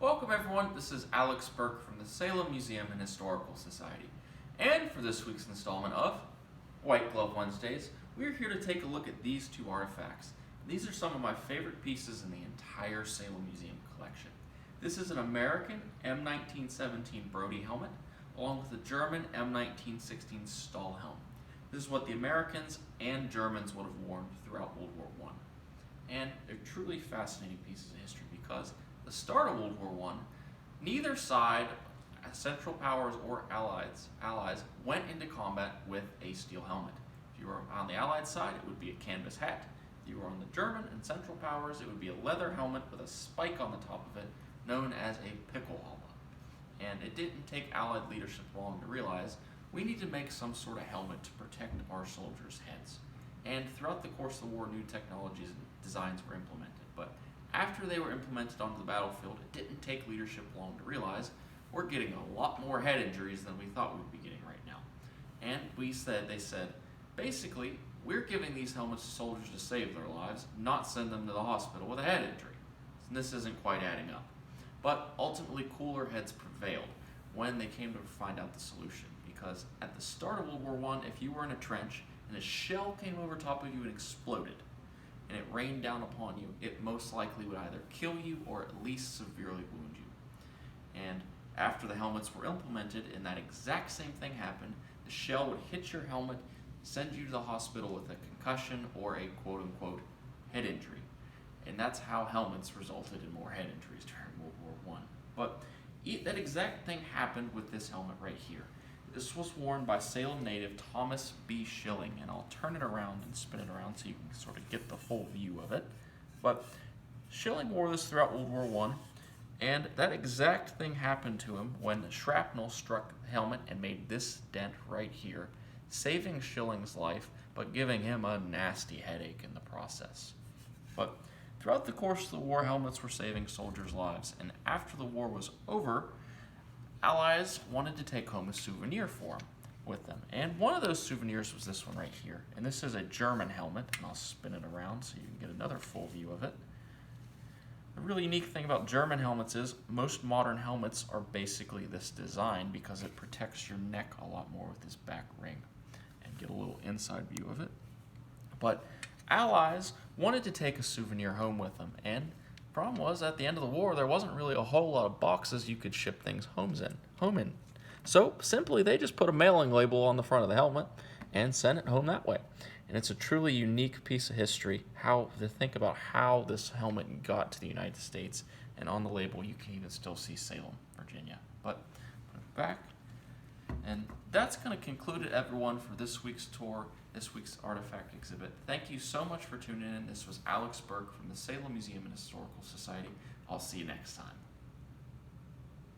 Welcome everyone, this is Alex Burke from the Salem Museum and Historical Society. And for this week's installment of White Glove Wednesdays, we're here to take a look at these two artifacts. These are some of my favorite pieces in the entire Salem Museum collection. This is an American M1917 Brodie helmet, along with a German M1916 Stahl helm. This is what the Americans and Germans would have worn throughout World War I. And they're truly fascinating pieces of history because the start of World War I, neither side, Central Powers or Allies, went into combat with a steel helmet. If you were on the Allied side, it would be a canvas hat. If you were on the German and Central Powers, it would be a leather helmet with a spike on the top of it, known as a pickelhaube. And it didn't take Allied leadership long to realize we need to make some sort of helmet to protect our soldiers' heads. And throughout the course of the war, new technologies and designs were implemented. But after they were implemented onto the battlefield, it didn't take leadership long to realize we're getting a lot more head injuries than we thought we'd be getting right now. And they said, basically, we're giving these helmets to soldiers to save their lives, not send them to the hospital with a head injury. And this isn't quite adding up. But ultimately, cooler heads prevailed when they came to find out the solution. Because at the start of World War I, if you were in a trench and a shell came over top of you and exploded, and it rained down upon you, it most likely would either kill you or at least severely wound you. And after the helmets were implemented and that exact same thing happened, the shell would hit your helmet, send you to the hospital with a concussion or a quote-unquote head injury. And that's how helmets resulted in more head injuries during World War I. But that exact thing happened with this helmet right here. This was worn by Salem native Thomas B. Schilling, and I'll turn it around and spin it around so you can sort of get the full view of it. But Schilling wore this throughout World War I, and that exact thing happened to him when the shrapnel struck the helmet and made this dent right here, saving Schilling's life, but giving him a nasty headache in the process. But throughout the course of the war, helmets were saving soldiers' lives, and after the war was over, Allies wanted to take home a souvenir for them with them. And one of those souvenirs was this one right here. And this is a German helmet, and I'll spin it around so you can get another full view of it. The really unique thing about German helmets is most modern helmets are basically this design because it protects your neck a lot more with this back ring. And get a little inside view of it. But Allies wanted to take a souvenir home with them, and the problem was, at the end of the war, there wasn't really a whole lot of boxes you could ship things home in. So, simply, they just put a mailing label on the front of the helmet and sent it home that way. And it's a truly unique piece of history, how to think about how this helmet got to the United States. And on the label, you can even still see Salem, Virginia. But, put it back. And that's going to conclude it, everyone, for this week's tour, this week's artifact exhibit. Thank you so much for tuning in. This was Alex Burke from the Salem Museum and Historical Society. I'll see you next time.